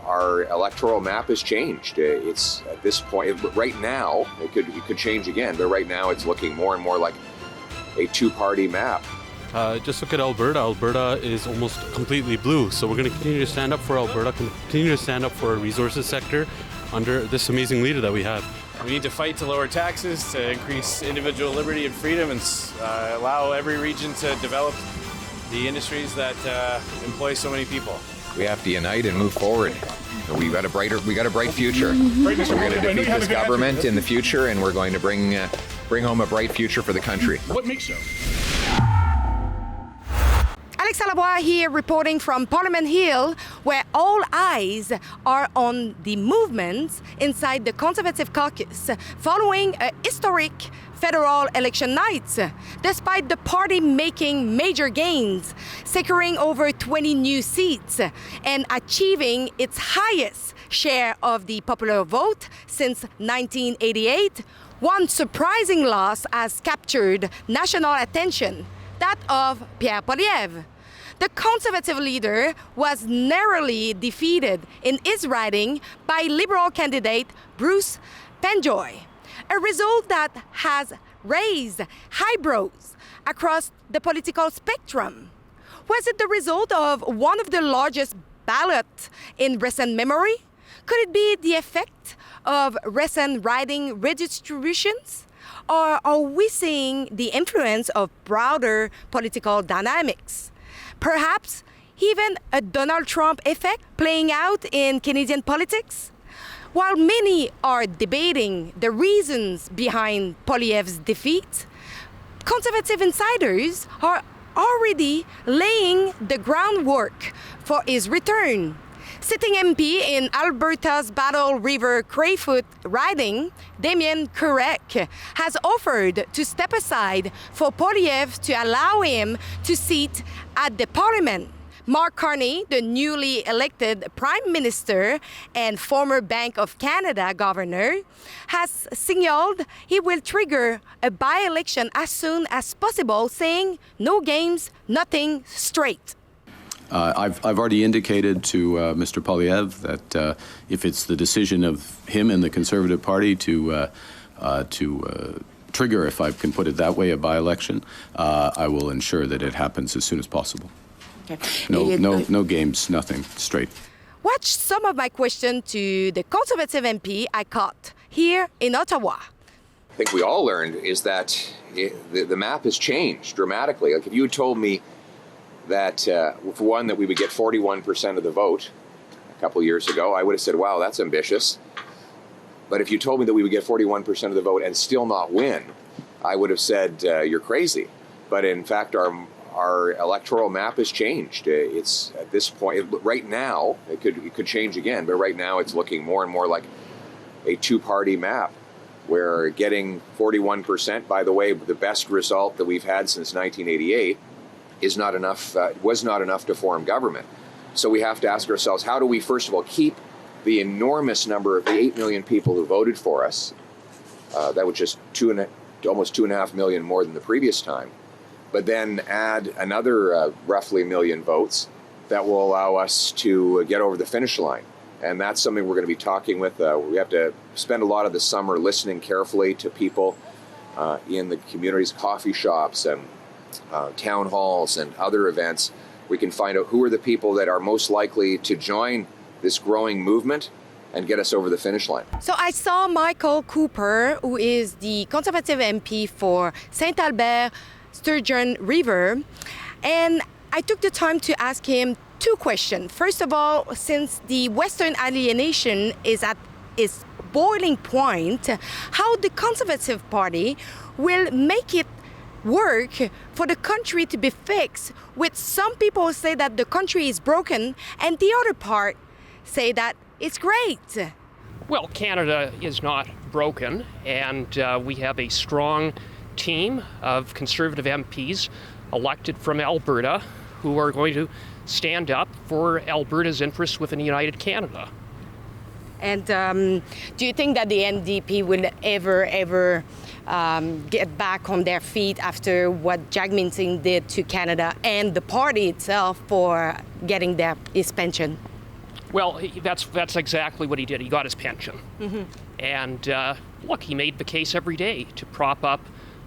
our electoral map has changed. It's at this point, right now, it could change again, but right now it's looking more and more like a two-party map. Just look at Alberta. Alberta is almost completely blue. So we're going to continue to stand up for Alberta, continue to stand up for our resources sector under this amazing leader that we have. We need to fight to lower taxes, to increase individual liberty and freedom, and allow every region to develop the industries that employ so many people. We have to unite and move forward. We got a bright future. So we're going to defeat this government in the future, and we're going to bring home a bright future for the country. What makes so? Alexa Lavoie here reporting from Parliament Hill, where all eyes are on the movements inside the Conservative caucus following a historic federal election night. Despite the party making major gains, securing over 20 new seats and achieving its highest share of the popular vote since 1988, one surprising loss has captured national attention, that of Pierre Poilievre. The Conservative leader was narrowly defeated in his riding by Liberal candidate Bruce Penjoy, a result that has raised eyebrows across the political spectrum. Was it the result of one of the largest ballots in recent memory? Could it be the effect of recent riding redistributions? Or are we seeing the influence of broader political dynamics? Perhaps even a Donald Trump effect playing out in Canadian politics? While many are debating the reasons behind Poilievre's defeat, Conservative insiders are already laying the groundwork for his return. Sitting MP in Alberta's Battle River Crayfoot riding, Damien Kurek, has offered to step aside for Poilievre to allow him to sit at the Parliament. Mark Carney, the newly elected Prime Minister and former Bank of Canada Governor, has signaled he will trigger a by-election as soon as possible, saying no games, nothing, straight. I've already indicated to Mr. Poilievre that if it's the decision of him and the Conservative Party to trigger, if I can put it that way, a by-election, I will ensure that it happens as soon as possible. Okay. No games, nothing, straight. Watch some of my question to the Conservative MP I caught here in Ottawa. I think we all learned is that the map has changed dramatically. Like if you had told me that, for one, that we would get 41% of the vote a couple years ago, I would have said, wow, that's ambitious. But if you told me that we would get 41% of the vote and still not win, I would have said, you're crazy. But in fact, our electoral map has changed. It's at this point, right now, it could change again, but right now it's looking more and more like a two-party map. We're getting 41%, by the way, the best result that we've had since 1988 is not enough, was not enough to form government. So we have to ask ourselves, how do we, first of all, keep the enormous number of the 8 million people who voted for us? That was just almost 2.5 million more than the previous time. But then add another roughly 1 million votes that will allow us to get over the finish line. And that's something we're going to be talking with. We have to spend a lot of the summer listening carefully to people in the communities, coffee shops and town halls and other events. We can find out who are the people that are most likely to join this growing movement and get us over the finish line. So I saw Michael Cooper, who is the Conservative MP for St. Albert, Sturgeon River, and I took the time to ask him two questions. First of all, since the Western alienation is at its boiling point, how the Conservative Party will make it work for the country to be fixed, with some people say that the country is broken and the other part say that it's great. Well, Canada is not broken, and we have a strong team of Conservative MPs elected from Alberta who are going to stand up for Alberta's interests within a united Canada. And do you think that the NDP will ever get back on their feet after what Jagmeet Singh did to Canada and the party itself for getting his pension? Well, that's exactly what he did. He got his pension. And look, he made the case every day to prop up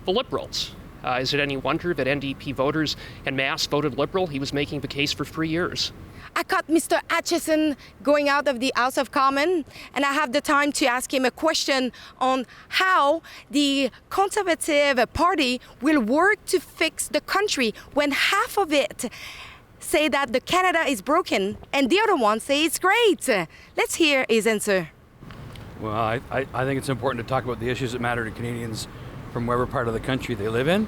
the Liberals. Is it any wonder that NDP voters en masse voted Liberal? He was making the case for 3 years. I caught Mr. Atchison going out of the House of Commons, and I have the time to ask him a question on how the Conservative Party will work to fix the country when half of it say that the Canada is broken and the other one say it's great. Let's hear his answer. Well, I think it's important to talk about the issues that matter to Canadians from whatever part of the country they live in.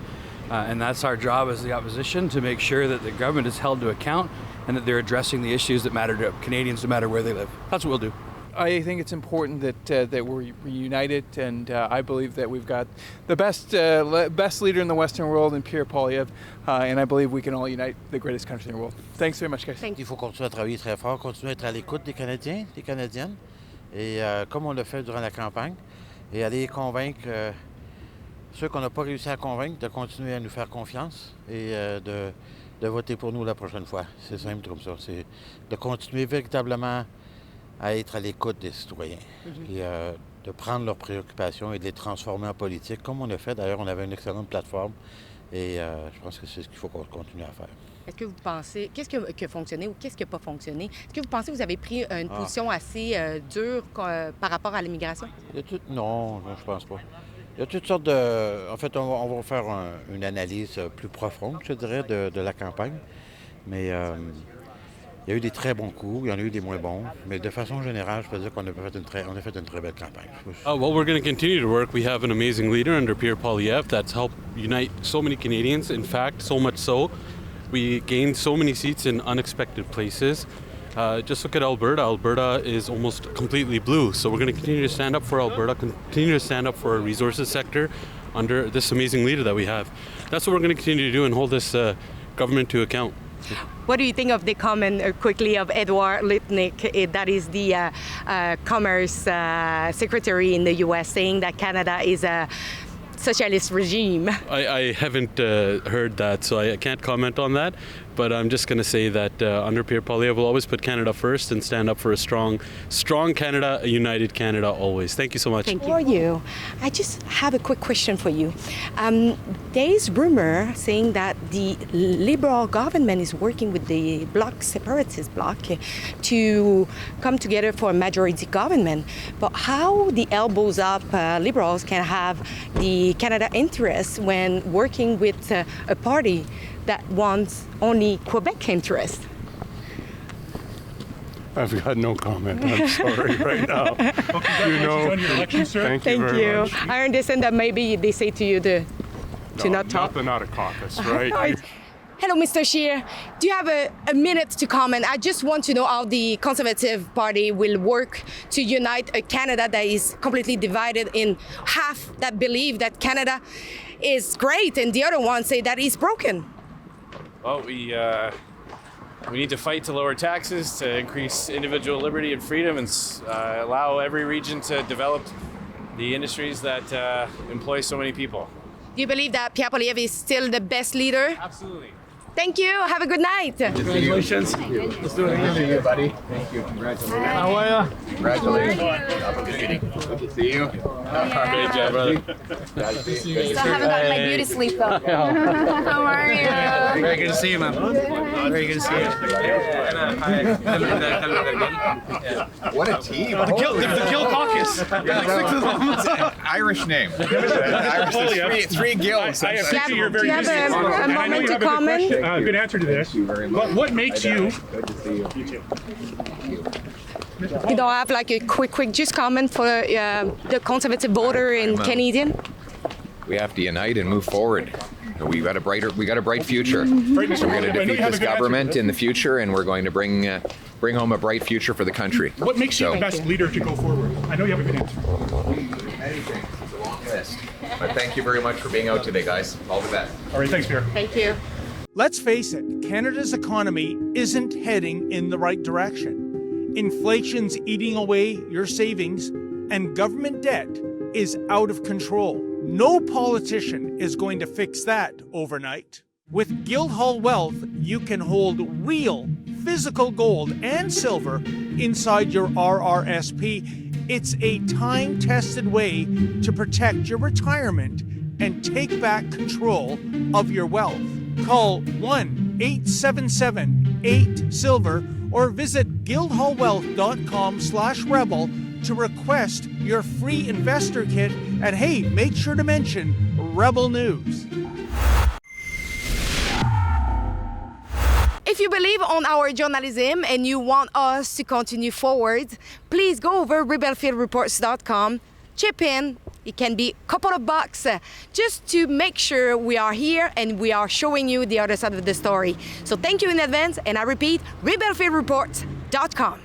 And that's our job as the opposition, to make sure that the government is held to account and that they're addressing the issues that matter to Canadians no matter where they live. That's what we'll do. I think it's important that we're united, and I believe that we've got the best leader in the Western world in Pierre Poilievre, and I believe we can all unite the greatest country in the world. Thanks very much, guys. Il faut continuer à travailler très fort, continuer à être à l'écoute des Canadiens, des Canadiennes, et comme on l'a fait durant la campagne, et aller convaincre ceux qu'on n'a pas réussi à convaincre de continuer à nous faire confiance et de voter pour nous la prochaine fois. C'est simple comme ça. C'est de continuer véritablement à être à l'écoute des citoyens et de prendre leurs préoccupations et de les transformer en politique, comme on a fait. D'ailleurs, on avait une excellente plateforme et je pense que c'est ce qu'il faut continuer à faire. Est-ce que vous pensez, qu'est-ce qui a fonctionné ou qu'est-ce qui n'a pas fonctionné? Est-ce que vous pensez que vous avez pris une position assez dure par rapport à l'immigration? Non, je pense pas. Il y a toutes sortes de... En fait, on va faire une analyse plus profonde, je dirais, de la campagne. Mais il y a eu des très bons coups, il y en a eu des moins bons. Mais de façon générale, je peux dire qu'on a fait une très belle campagne. Well, we're going to continue to work. We have an amazing leader under Pierre Poilievre that's helped unite so many Canadians. In fact, so much so, we gained so many seats in unexpected places. Just look at Alberta. Alberta is almost completely blue. So we're going to continue to stand up for Alberta, continue to stand up for our resources sector under this amazing leader that we have. That's what we're going to continue to do and hold this government to account. What do you think of the comment quickly of Edward Lutnick, that is the Commerce Secretary in the U.S., saying that Canada is a socialist regime? I haven't heard that, so I can't comment on that. But I'm just going to say that under Pierre Poilievre, we'll always put Canada first and stand up for a strong Canada, a united Canada always. Thank you so much. Thank you. For you, I just have a quick question for you. There is rumor saying that the Liberal government is working with the separatist bloc to come together for a majority government. But how the elbows up Liberals can have the Canada interests when working with a party that wants only Quebec interest? I've got no comment. I'm sorry right now. You know, on your election, sir. Thank you very much. I understand that maybe they say to you to not talk. Not a caucus, right? Hello, Mr. Scheer. Do you have a minute to comment? I just want to know how the Conservative Party will work to unite a Canada that is completely divided in half that believe that Canada is great and the other one say that it's broken. Well, we need to fight to lower taxes, to increase individual liberty and freedom, and allow every region to develop the industries that employ so many people. Do you believe that Pierre Poilievre is still the best leader? Absolutely. Thank you. Have a good night. Congratulations. Let's do it. Good to see you, buddy. Thank you. Congratulations. How are you? Congratulations. Good to see you. Great job, brother. Still haven't gotten my beauty sleep though. How are you? Very good to see you, man. Very good to see you. What a team. The Kill Caucus. Irish name. Irish. There's three guilds. I appreciate your Do very you have a moment to comment? Good answer to this. But what makes you? Good to see you. You too. You don't have like a quick just comment for the Conservative voter in Canadian? We have to unite and move forward. We got a bright future. So we're going to defeat this government in the future, and we're going to bring home a bright future for the country. What makes you the best leader to go forward? I know you have a good answer. Many things. It's a long list. But thank you very much for being out today, guys. All the best. All right, thanks, Pierre. Thank you. Let's face it, Canada's economy isn't heading in the right direction. Inflation's eating away your savings, and government debt is out of control. No politician is going to fix that overnight. With Guildhall Wealth, you can hold real, physical gold and silver inside your RRSP. It's a time-tested way to protect your retirement and take back control of your wealth. Call 1-877-8-SILVER or visit guildhallwealth.com/rebel to request your free investor kit. And hey, make sure to mention Rebel News. If you believe on our journalism and you want us to continue forward, please go over rebelfieldreports.com, chip in. It can be a couple of bucks just to make sure we are here and we are showing you the other side of the story. So thank you in advance, and I repeat, rebelfieldreports.com.